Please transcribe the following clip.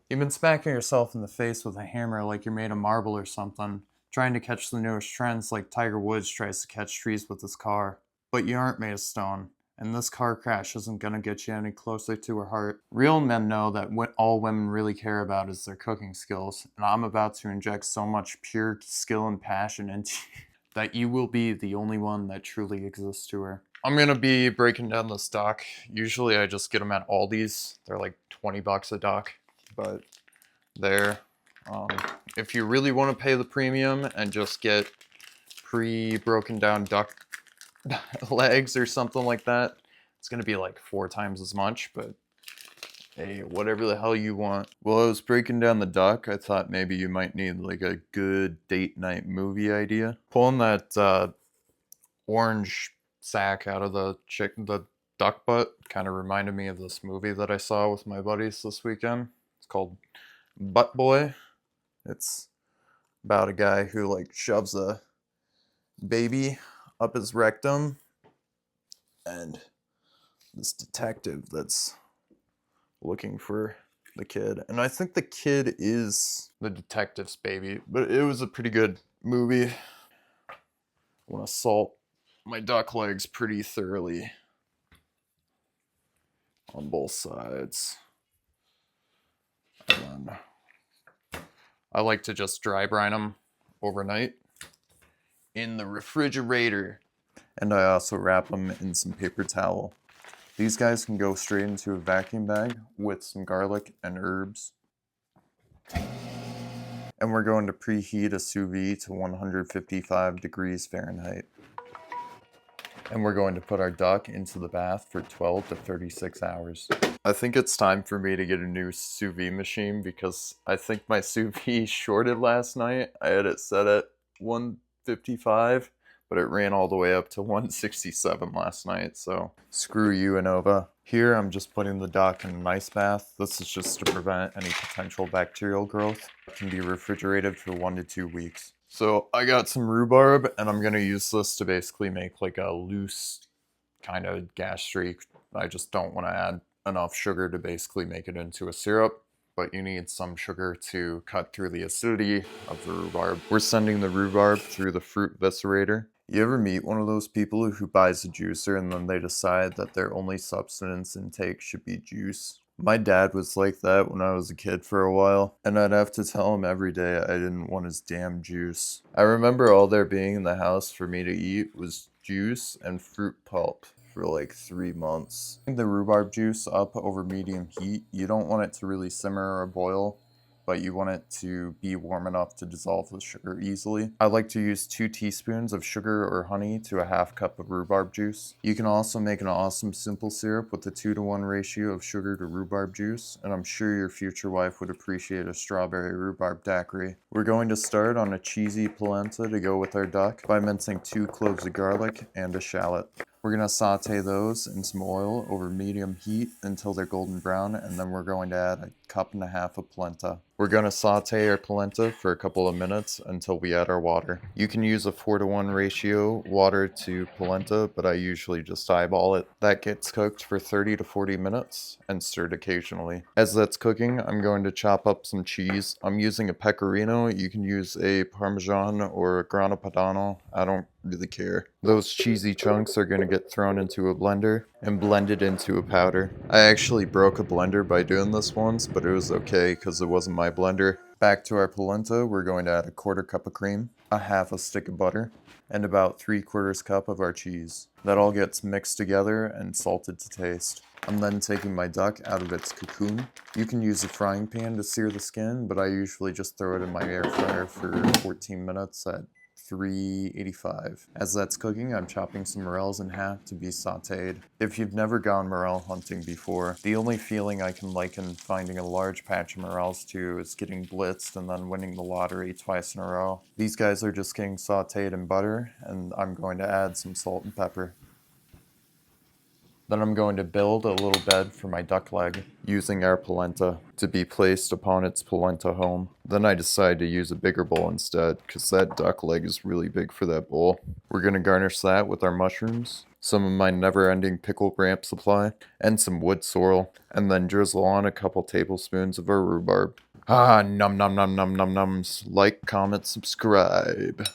You've been smacking yourself in the face with a hammer like you're made of marble or something, trying to catch the newest trends like Tiger Woods tries to catch trees with his car. But you aren't made of stone, and this car crash isn't gonna get you any closer to her heart. Real men know that what all women really care about is their cooking skills, and I'm about to inject so much pure skill and passion into you that you will be the only one that truly exists to her. I'm gonna be breaking down this dock. Usually I just get them at Aldi's. They're like 20 bucks a dock, but there. Um, if you really want to pay the premium and just get pre-broken down duck legs or something like that, it's gonna be like 4 times as much, but hey, whatever the hell you want. While I was breaking down the duck, I thought maybe you might need like a good date night movie idea. Pulling that orange sack out of the duck butt kind of reminded me of this movie that I saw with my buddies this weekend. It's called Butt Boy. It's about a guy who like shoves a baby up his rectum, and this detective that's looking for the kid. And I think the kid is the detective's baby, but it was a pretty good movie. I want to salt my duck legs pretty thoroughly on both sides. And then I like to just dry brine them overnight in the refrigerator. And I also wrap them in some paper towel. These guys can go straight into a vacuum bag with some garlic and herbs. And we're going to preheat a sous vide to 155 degrees Fahrenheit. And we're going to put our duck into the bath for 12 to 36 hours. I think it's time for me to get a new sous vide machine because I think my sous vide shorted last night. I had it set at 155, but it ran all the way up to 167 last night, so screw you, Innova. Here I'm just putting the duck in an ice bath. This is just to prevent any potential bacterial growth. It can be refrigerated for 1 to 2 weeks. So I got some rhubarb, and I'm gonna use this to basically make like a loose kind of gastrique. I just don't want to add enough sugar to basically make it into a syrup, but you need some sugar to cut through the acidity of the rhubarb. We're sending the rhubarb through the fruit viscerator. You ever meet one of those people who buys a juicer and then they decide that their only substance intake should be juice? My dad was like that when I was a kid for a while, and I'd have to tell him every day I didn't want his damn juice. I remember all there being in the house for me to eat was juice and fruit pulp for like 3 months. The rhubarb juice up over medium heat. You don't want it to really simmer or boil, but you want it to be warm enough to dissolve the sugar easily. I like to use 2 teaspoons of sugar or honey to a half cup of rhubarb juice. You can also make an awesome simple syrup with a 2-to-1 ratio of sugar to rhubarb juice, and I'm sure your future wife would appreciate a strawberry rhubarb daiquiri. We're going to start on a cheesy polenta to go with our duck by mincing 2 cloves of garlic and a shallot. We're going to saute those in some oil over medium heat until they're golden brown, and then we're going to add 1.5 cups of polenta. We're going to saute our polenta for a couple of minutes until we add our water. You can use a 4-to-1 ratio water to polenta, but I usually just eyeball it. That gets cooked for 30 to 40 minutes and stirred occasionally. As that's cooking, I'm going to chop up some cheese. I'm using a pecorino. You can use a Parmesan or a Grana Padano. I don't really care. Those cheesy chunks are going to get thrown into a blender and blended into a powder. I actually broke a blender by doing this once, but it was okay because it wasn't my blender. Back to our polenta, we're going to add a 1/4 cup of cream, a half a stick of butter, and about 3/4 cup of our cheese. That all gets mixed together and salted to taste. I'm then taking my duck out of its cocoon. You can use a frying pan to sear the skin, but I usually just throw it in my air fryer for 14 minutes at 385. As that's cooking, I'm chopping some morels in half to be sauteed. If you've never gone morel hunting before, the only feeling I can liken finding a large patch of morels to is getting blitzed and then winning the lottery twice in a row. These guys are just getting sauteed in butter, and I'm going to add some salt and pepper. Then I'm going to build a little bed for my duck leg using our polenta to be placed upon its polenta home. Then I decided to use a bigger bowl instead because that duck leg is really big for that bowl. We're going to garnish that with our mushrooms, some of my never-ending pickle ramp supply, and some wood sorrel, and then drizzle on a couple tablespoons of our rhubarb. Ah, num num num num num nums. Like, comment, subscribe.